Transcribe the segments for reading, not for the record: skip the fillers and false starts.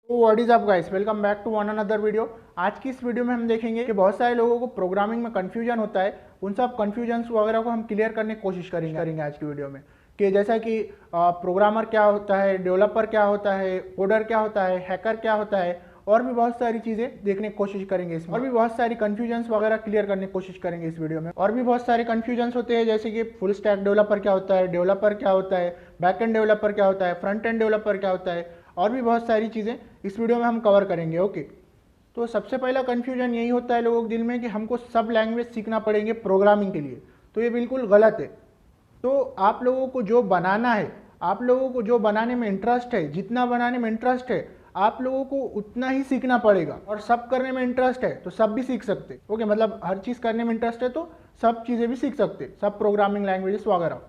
तो what is up guys, welcome back to one another video. आज की इस वीडियो में हम देखेंगे कि बहुत सारे लोगों को प्रोग्रामिंग में कंफ्यूजन होता है। उन सब कंफ्यूजन्स वगैरह को हम क्लियर करने की कोशिश करेंगे आज की वीडियो में। कि जैसा कि प्रोग्रामर क्या होता है, डेवलपर क्या होता है, कोडर क्या होता है, हैकर क्या होता है, और भी बहुत सारी चीज़ें देखने की कोशिश करेंगे इसमें। और भी बहुत सारी कंफ्यूजन्स वगैरह क्लियर करने की कोशिश करेंगे इस वीडियो में। और भी बहुत सारे कंफ्यूजन्स होते हैं, जैसे कि फुल स्टैक डेवलपर क्या होता है, डेवलपर क्या होता है, बैक एंड डेवलपर क्या होता है, फ्रंट एंड डेवलपर क्या होता है, और भी बहुत सारी चीज़ें इस वीडियो में हम कवर करेंगे। ओके, तो सबसे पहला कन्फ्यूजन यही होता है लोगों के दिल में कि हमको सब लैंग्वेज सीखना पड़ेंगे प्रोग्रामिंग के लिए। तो ये बिल्कुल गलत है। तो आप लोगों को जो बनाना है, आप लोगों को जो बनाने में इंटरेस्ट है, जितना बनाने में इंटरेस्ट है, आप लोगों को उतना ही सीखना पड़ेगा। और सब करने में इंटरेस्ट है तो सब भी सीख सकते। ओके, मतलब हर चीज़ करने में इंटरेस्ट है तो सब चीज़ें भी सीख सकते, सब प्रोग्रामिंग लैंग्वेजेस वगैरह।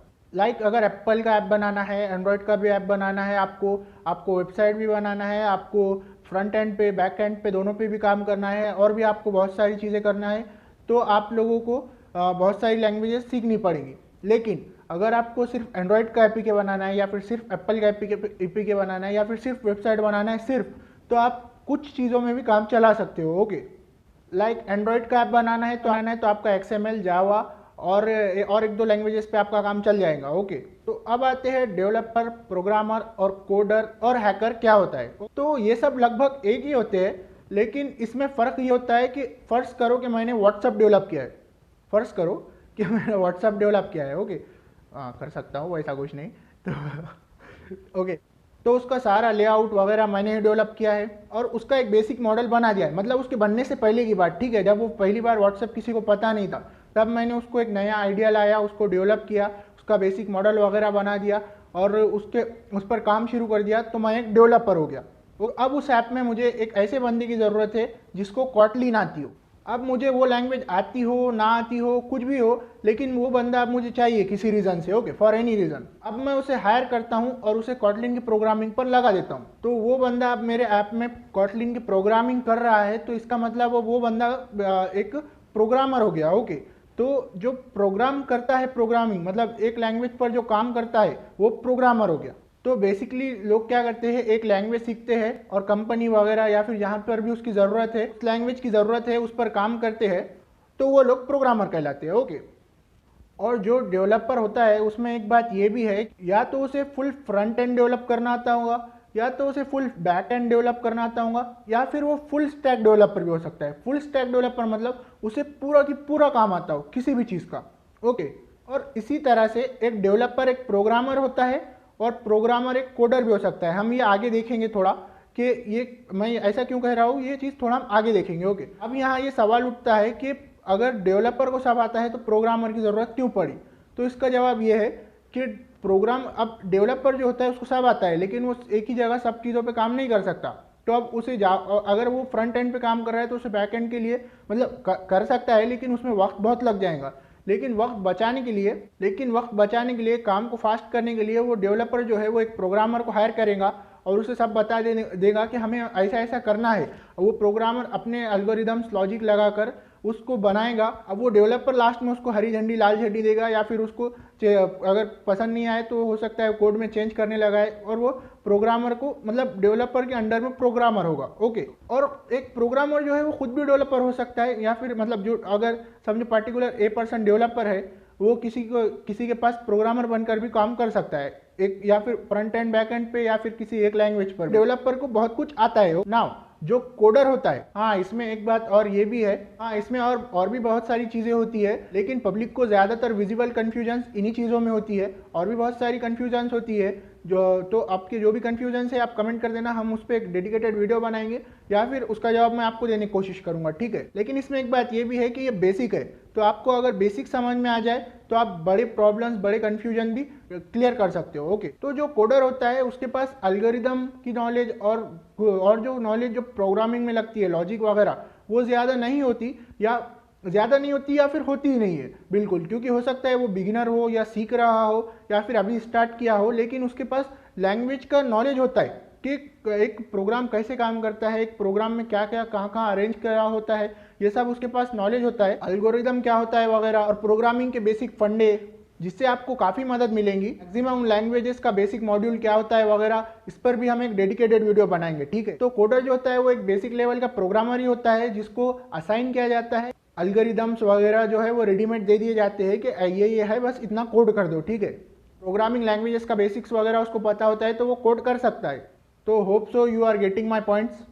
अगर एप्पल का ऐप बनाना है, एंड्रॉयड का भी ऐप बनाना है, आपको आपको वेबसाइट भी बनाना है, आपको फ्रंट एंड पे बैक एंड पे दोनों पे भी काम करना है, और भी आपको बहुत सारी चीज़ें करना है, तो आप लोगों को बहुत सारी लैंग्वेजेस सीखनी पड़ेंगी। लेकिन अगर आपको सिर्फ एंड्रॉयड का एपीके बनाना है, या फिर सिर्फ एप्पल का एपीके बनाना है, या फिर सिर्फ वेबसाइट बनाना है सिर्फ, तो आप कुछ चीज़ों में भी काम चला सकते हो। ओके, एंड्रॉयड का ऐप बनाना है तो आपका XML, जावा और एक दो लैंग्वेजेस पे आपका काम चल जाएगा। ओके, तो अब आते हैं डेवलपर, प्रोग्रामर और कोडर और हैकर क्या होता है। तो ये सब लगभग एक ही होते हैं, लेकिन इसमें फ़र्क ये होता है कि फर्ज करो कि मैंने व्हाट्सअप डेवलप किया है, फर्ज करो कि मैंने व्हाट्सअप डेवलप किया है। ओके, हाँ कर सकता हूँ, वैसा कुछ नहीं। तो ओके, तो उसका सारा लेआउट वगैरह मैंने ही डेवलप किया है, और उसका एक बेसिक मॉडल बना दिया है। मतलब उसके बनने से पहले की बात, ठीक है, जब वो पहली बार व्हाट्सएप किसी को पता नहीं था, तब मैंने उसको एक नया आइडिया लाया, उसको डेवलप किया, उसका बेसिक मॉडल वगैरह बना दिया, और उस पर काम शुरू कर दिया, तो मैं एक डेवलपर हो गया। तो अब उस ऐप में मुझे एक ऐसे बंदे की ज़रूरत है जिसको कॉटलिन आती हो। अब मुझे वो लैंग्वेज आती हो ना आती हो कुछ भी हो, लेकिन वो बंदा अब मुझे चाहिए किसी रीज़न से। Okay, for any reason. अब मैं उसे हायर करता हूँ और उसे कॉटलिन की प्रोग्रामिंग पर लगा देता हूँ। तो वो बंदा अब मेरे ऐप में कॉटलिन की प्रोग्रामिंग कर रहा है, तो इसका मतलब वो बंदा एक प्रोग्रामर हो गया। ओके, तो जो प्रोग्राम करता है, प्रोग्रामिंग मतलब एक लैंग्वेज पर जो काम करता है, वो प्रोग्रामर हो गया। तो बेसिकली लोग क्या करते हैं, एक लैंग्वेज सीखते हैं और कंपनी वगैरह या फिर जहाँ पर भी उसकी ज़रूरत है, उस लैंग्वेज की ज़रूरत है, उस पर काम करते हैं, तो वो लोग प्रोग्रामर कहलाते हैं। ओके, और जो डेवलपर होता है उसमें एक बात ये भी है, या तो उसे फुल फ्रंट एंड डेवलप करना आता होगा, या तो उसे फुल बैक एंड डेवलप करना आता होगा, या फिर वो फुल स्टैक डेवलपर भी हो सकता है। फुल स्टैक डेवलपर मतलब उसे पूरा की पूरा काम आता हो किसी भी चीज़ का। ओके, और इसी तरह से एक डेवलपर एक प्रोग्रामर होता है, और प्रोग्रामर एक कोडर भी हो सकता है। हम ये आगे देखेंगे थोड़ा कि ये मैं ऐसा क्यों कह रहा हूँ, ये चीज़ थोड़ा हम आगे देखेंगे। ओके, अब यहाँ ये सवाल उठता है कि अगर डेवलपर को सब आता है तो प्रोग्रामर की ज़रूरत क्यों पड़ी। तो इसका जवाब ये है कि प्रोग्राम, अब डेवलपर जो होता है उसको सब आता है, लेकिन वो एक ही जगह सब चीज़ों पे काम नहीं कर सकता। तो अब उसे अगर वो फ्रंट एंड पे काम कर रहा है तो उसे बैक एंड के लिए मतलब कर सकता है, लेकिन उसमें वक्त बहुत लग जाएगा। लेकिन वक्त बचाने के लिए काम को फास्ट करने के लिए वो डेवलपर जो है वो एक प्रोग्रामर को हायर करेगा, और उसे सब बता देगा कि हमें ऐसा ऐसा करना है। वो प्रोग्रामर अपने एल्गोरिदम्स लॉजिक लगाकर उसको बनाएगा। अब वो डेवलपर लास्ट में उसको हरी झंडी लाल झंडी देगा, या फिर उसको अगर पसंद नहीं आए तो हो सकता है कोड में चेंज करने लगा है, और वो प्रोग्रामर को मतलब डेवलपर के अंडर में प्रोग्रामर होगा। ओके, और एक प्रोग्रामर जो है वो खुद भी डेवलपर हो सकता है, या फिर मतलब जो अगर समझो पर्टिकुलर A% डेवलपर है, वो किसी के पास प्रोग्रामर बनकर भी काम कर सकता है, एक या फिर फ्रंट एंड बैक एंड पे, या फिर किसी एक लैंग्वेज पर। डेवलपर को बहुत कुछ आता है। नाउ जो कोडर होता है, हाँ इसमें एक बात और ये भी है, हाँ इसमें और भी बहुत सारी चीज़ें होती है, लेकिन पब्लिक को ज़्यादातर विजिबल कन्फ्यूजन्स इन्हीं चीज़ों में होती है। और भी बहुत सारी कन्फ्यूजन्स होती है जो, तो आपके जो भी कन्फ्यूजन्स है आप कमेंट कर देना, हम उस पर एक डेडिकेटेड वीडियो बनाएंगे, या फिर उसका जवाब मैं आपको देने की कोशिश करूंगा, ठीक है। लेकिन इसमें एक बात ये भी है कि ये बेसिक है, तो आपको अगर बेसिक समझ में आ जाए तो आप बड़े प्रॉब्लम्स, बड़े कन्फ्यूजन भी क्लियर कर सकते हो। ओके, तो जो कोडर होता है उसके पास एल्गोरिदम की नॉलेज और जो नॉलेज जो प्रोग्रामिंग में लगती है, लॉजिक वगैरह, वो ज़्यादा नहीं होती, या फिर होती ही नहीं है बिल्कुल। क्योंकि हो सकता है वो बिगिनर हो, या सीख रहा हो, या फिर अभी स्टार्ट किया हो, लेकिन उसके पास लैंग्वेज का नॉलेज होता है कि एक प्रोग्राम कैसे काम करता है, एक प्रोग्राम में क्या क्या कहाँ कहाँ अरेंज करा होता है, ये सब उसके पास नॉलेज होता है, एल्गोरिदम क्या होता है वगैरह, और प्रोग्रामिंग के बेसिक फंडे, जिससे आपको काफ़ी मदद मिलेंगी। मैक्सिमम लैंग्वेजेस का बेसिक मॉड्यूल क्या होता है वगैरह, इस पर भी हम एक डेडिकेटेड वीडियो बनाएंगे, ठीक है। तो कोडर जो होता है वो एक बेसिक लेवल का प्रोग्रामर ही होता है, जिसको असाइन किया जाता है एल्गोरिदम्स वगैरह जो है वो रेडीमेड दे दिए जाते हैं कि ये है, बस इतना कोड कर दो, ठीक है। प्रोग्रामिंग लैंग्वेजेस का बेसिक्स वगैरह उसको पता होता है तो वो कोड कर सकता है। तो hope so you are getting my points.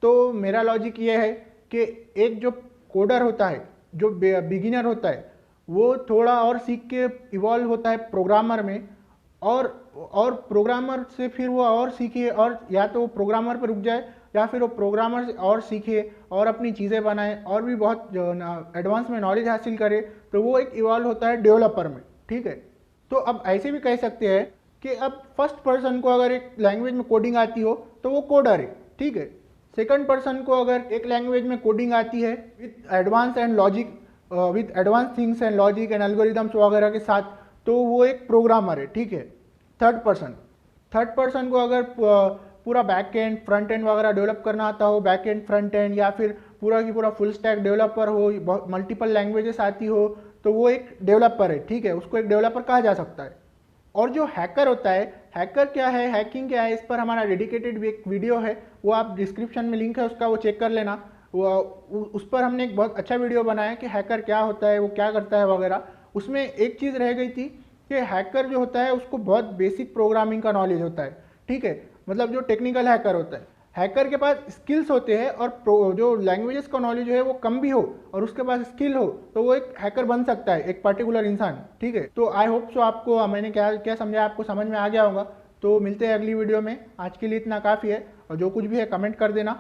तो मेरा लॉजिक ये है कि एक जो कोडर होता है, जो बिगिनर होता है, वो थोड़ा और सीख के इवॉल्व होता है प्रोग्रामर में, और प्रोग्रामर से फिर वो और सीखे, और या तो वो प्रोग्रामर पर रुक जाए या फिर वो प्रोग्रामर से और सीखे और अपनी चीज़ें बनाए और भी बहुत एडवांस में नॉलेज हासिल करे, तो वो एक इवॉल्व होता है डेवलपर में, ठीक है। तो अब ऐसे भी कह सकते हैं कि अब फर्स्ट पर्सन को अगर एक लैंग्वेज में कोडिंग आती हो तो वो कोडर है, ठीक है। सेकंड पर्सन को अगर एक लैंग्वेज में कोडिंग आती है with advance and logic, with advance things and logic and algorithms वगैरह के साथ, तो वो एक प्रोग्रामर है, ठीक है। थर्ड पर्सन को अगर पूरा बैक एंड फ्रंट एंड वगैरह डेवलप करना आता हो, बैक एंड फ्रंट एंड, या फिर पूरा की पूरा फुल स्टैक डेवलपर हो, मल्टीपल लैंग्वेजेस आती हो, तो वो एक डेवलपर है, ठीक है। उसको एक डेवलपर कहा जा सकता है। और जो हैकर होता है, हैकर क्या है, हैकिंग क्या है, इस पर हमारा डेडिकेटेड एक वीडियो है, वो आप डिस्क्रिप्शन में लिंक है उसका, वो चेक कर लेना। उस पर हमने एक बहुत अच्छा वीडियो बनाया कि हैकर क्या होता है, वो क्या करता है वगैरह। उसमें एक चीज़ रह गई थी कि हैकर जो होता है उसको बहुत बेसिक प्रोग्रामिंग का नॉलेज होता है, ठीक है। मतलब जो टेक्निकल हैकर होता है, हैकर के पास स्किल्स होते हैं, और जो लैंग्वेजेस का नॉलेज है वो कम भी हो और उसके पास स्किल हो, तो वो एक हैकर बन सकता है, एक पर्टिकुलर इंसान, ठीक है। तो आई होप सो आपको मैंने क्या क्या समझाया आपको समझ में आ गया होगा। तो मिलते हैं अगली वीडियो में, आज के लिए इतना काफ़ी है, और जो कुछ भी है कमेंट कर देना।